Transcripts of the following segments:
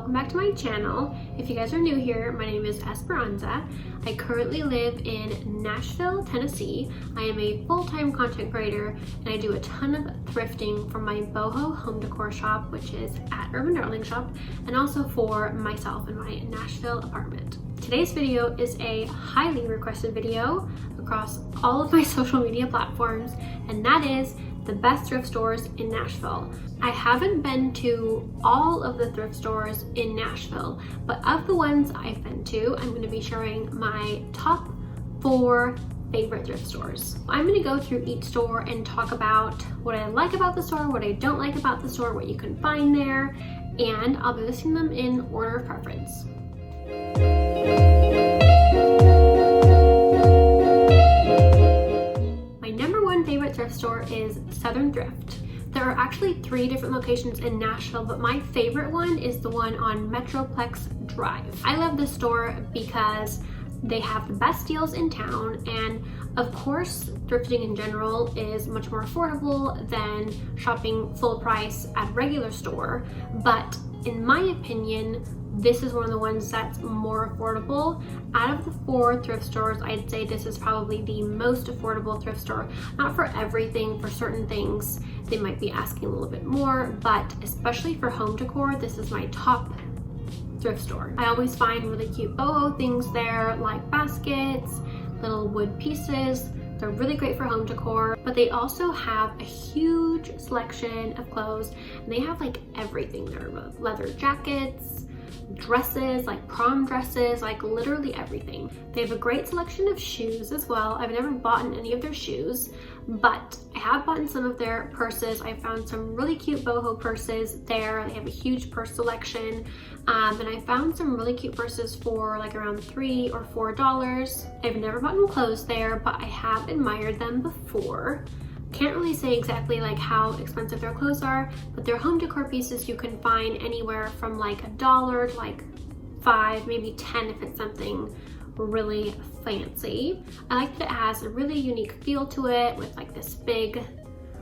welcome back to my channel. If you guys are new here, my name is Esperanza. I currently live in Nashville, Tennessee. I am a full-time content creator and I do a ton of thrifting for my boho home decor shop, which is at Urban Darling Shop, and also for myself in my Nashville apartment. Today's video is a highly requested video across all of my social media platforms, and that is the best thrift stores in Nashville. I haven't been to all of the thrift stores in Nashville, but of the ones I've been to, I'm going to be sharing my top 4 favorite thrift stores. I'm going to go through each store and talk about what I like about the store, what I don't like about the store, what you can find there, and I'll be listing them in order of preference. My number 1 favorite thrift store is Southern Thrift. There are actually 3 different locations in Nashville, but my favorite one is the one on Metroplex Drive. I love this store because they have the best deals in town, and of course, thrifting in general is much more affordable than shopping full price at a regular store, but in my opinion, this is one of the ones that's more affordable. Out of the 4 thrift stores, I'd say this is probably the most affordable thrift store. Not for everything, for certain things, they might be asking a little bit more, but especially for home decor, this is my top thrift store. I always find really cute boho things there, like baskets, little wood pieces. They're really great for home decor, but they also have a huge selection of clothes, and they have like everything there, leather jackets, dresses, like prom dresses, like literally everything. They have a great selection of shoes as well. I've never bought any of their shoes, but I have bought some of their purses. I found some really cute boho purses there. They have a huge purse selection, and I found some really cute purses for like around $3 or $4. I've never bought clothes there, but I have admired them before. Can't really say exactly like how expensive their clothes are, but their home decor pieces you can find anywhere from like $1 to like $5, maybe $10 if it's something really fancy. I like that it has a really unique feel to it with like this big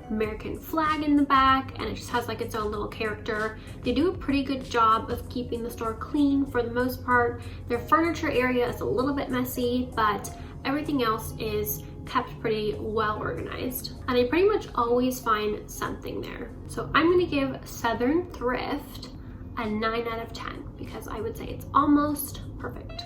American flag in the back, and it just has like its own little character. They do a pretty good job of keeping the store clean for the most part. Their furniture area is a little bit messy, but everything else is kept pretty well organized, and I pretty much always find something there. So I'm going to give Southern Thrift a 9 out of 10 because I would say it's almost perfect.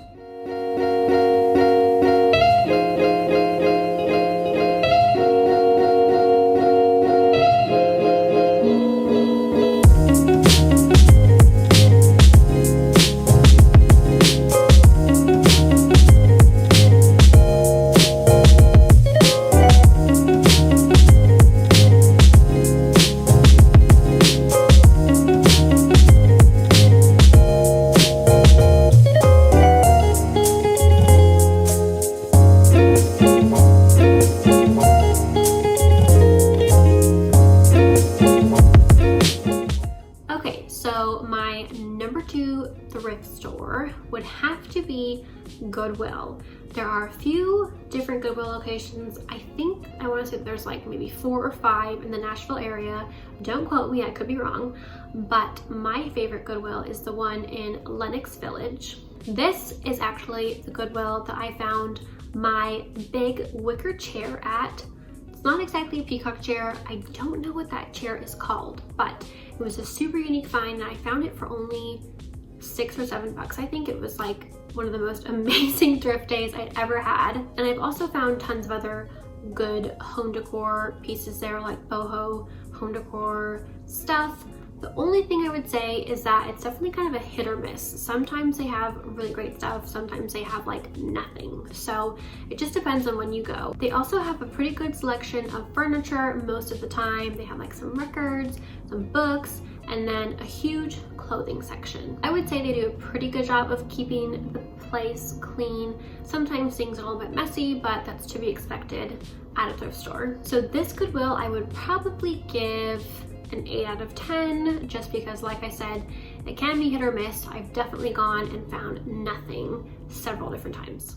Would have to be Goodwill. There are a few different Goodwill locations. I think I want to say there's like maybe 4 or 5 in the Nashville area. Don't quote me, I could be wrong, but my favorite Goodwill is the one in LENOX Village. This is actually the Goodwill that I found my big wicker chair at. It's not exactly a peacock chair. I don't know what that chair is called, but it was a super unique find, and I found it for only $6 or $7. I think it was like one of the most amazing thrift days I'd ever had. And I've also found tons of other good home decor pieces there, like boho home decor stuff. The only thing I would say is that it's definitely kind of a hit or miss. Sometimes they have really great stuff, sometimes they have like nothing. So it just depends on when you go. They also have a pretty good selection of furniture most of the time. They have like some records, some books, and then a huge clothing section. I would say they do a pretty good job of keeping the place clean. Sometimes things are a little bit messy, but that's to be expected at a thrift store. So this Goodwill I would probably give an 8 out of 10, just because like I said, it can be hit or miss. I've definitely gone and found nothing several different times.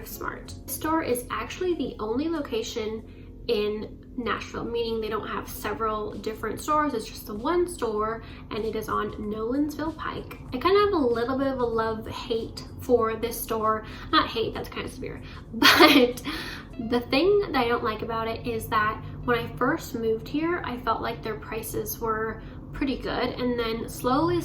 ThriftSmart. The store is actually the only location in Nashville, meaning they don't have several different stores. It's just the one store, and it is on Nolensville Pike. I kind of have a little bit of a love-hate for this store. Not hate, that's kind of severe, but the thing that I don't like about it is that when I first moved here, I felt like their prices were pretty good, and then slowly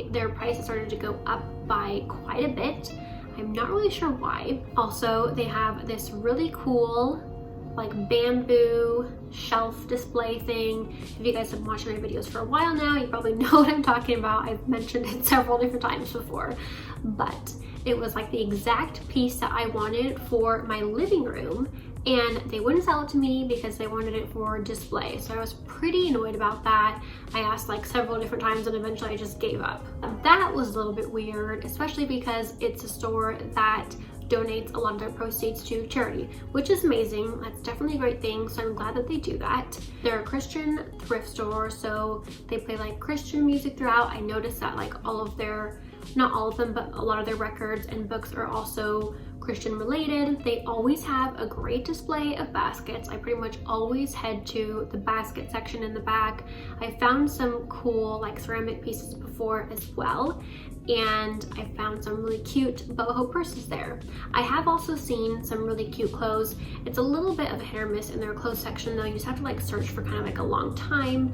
their prices started to go up by quite a bit. I'm not really sure why. Also, they have this really cool like bamboo shelf display thing. If you guys have been watching my videos for a while now, you probably know what I'm talking about. I've mentioned it several different times before, but it was like the exact piece that I wanted for my living room, and they wouldn't sell it to me because they wanted it for display. So I was pretty annoyed about that. I asked like several different times, and eventually I just gave up. That was a little bit weird, especially because it's a store that donates a lot of their proceeds to charity, which is amazing. That's definitely a great thing, so I'm glad that they do that. They're a Christian thrift store, so they play like Christian music throughout. I noticed that like all of their, not all of them, but a lot of their records and books are also Christian related. They always have a great display of baskets. I pretty much always head to the basket section in the back. I found some cool like ceramic pieces before as well, and I found some really cute boho purses there. I have also seen some really cute clothes. It's a little bit of a hit or miss in their clothes section though. You just have to like search for kind of like a long time.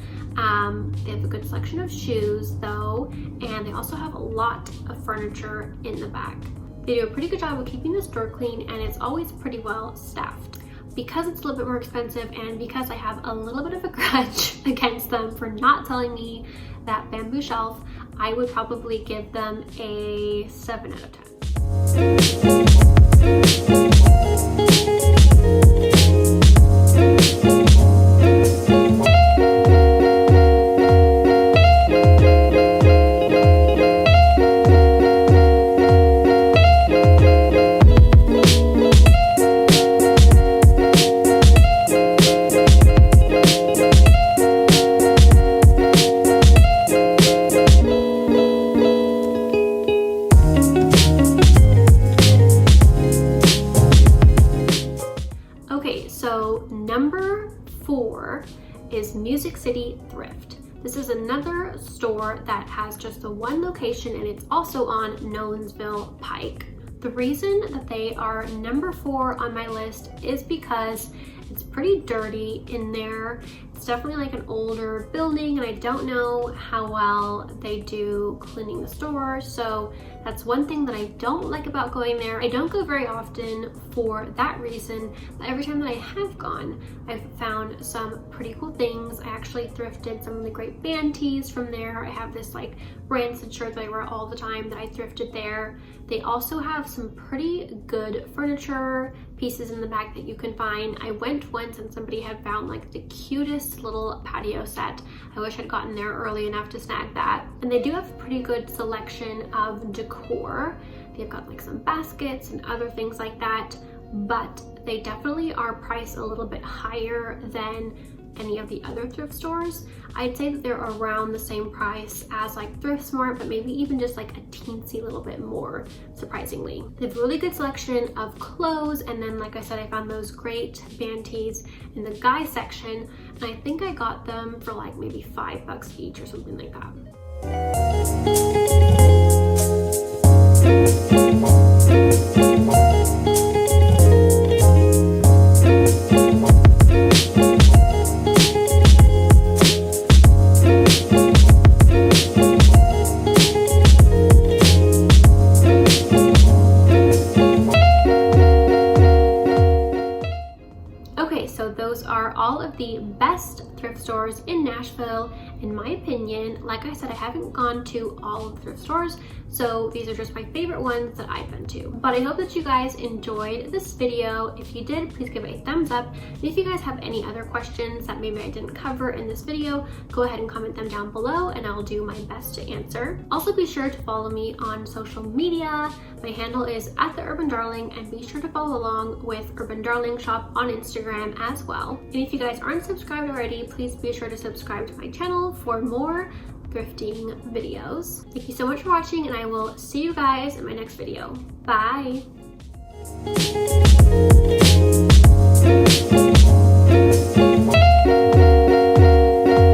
They have a good selection of shoes though, and they also have a lot of furniture in the back. They do a pretty good job of keeping the store clean, and it's always pretty well staffed. Because it's a little bit more expensive, and because I have a little bit of a grudge against them for not selling me that bamboo shelf, I would probably give them a 7 out of 10. So number 4 is Music City Thrift. This is another store that has just the one location, and it's also on Nolensville Pike. The reason that they are number 4 on my list is because it's pretty dirty in there. It's definitely like an older building, and I don't know how well they do cleaning the store, so that's one thing that I don't like about going there. I don't go very often for that reason, but every time that I have gone, I've found some pretty cool things. I actually thrifted some really great band tees from there. I have this like rancid shirt that I wear all the time that I thrifted there. They also have some pretty good furniture pieces in the back that you can find. I went once and somebody had found like the cutest little patio set. I wish I'd gotten there early enough to snag that. And they do have a pretty good selection of decor. They've got like some baskets and other things like that, but they definitely are priced a little bit higher than any of the other thrift stores. I'd say that they're around the same price as like ThriftSmart, but maybe even just like a teensy little bit more, surprisingly. They have a really good selection of clothes, and then like I said, I found those great band tees in the guy section, and I think I got them for like maybe $5 each or something like that. Those are all of the best thrift stores in Nashville, in my opinion. Like I said, I haven't gone to all of the thrift stores, so these are just my favorite ones that I've been to. But I hope that you guys enjoyed this video. If you did, please give it a thumbs up. And if you guys have any other questions that maybe I didn't cover in this video, go ahead and comment them down below and I'll do my best to answer. Also, be sure to follow me on social media. My handle is @theurbandarling, and be sure to follow along with Urban Darling Shop on Instagram as well. And if you guys aren't subscribed already, please be sure to subscribe to my channel for more thrifting videos. Thank you so much for watching, and I will see you guys in my next video. Bye!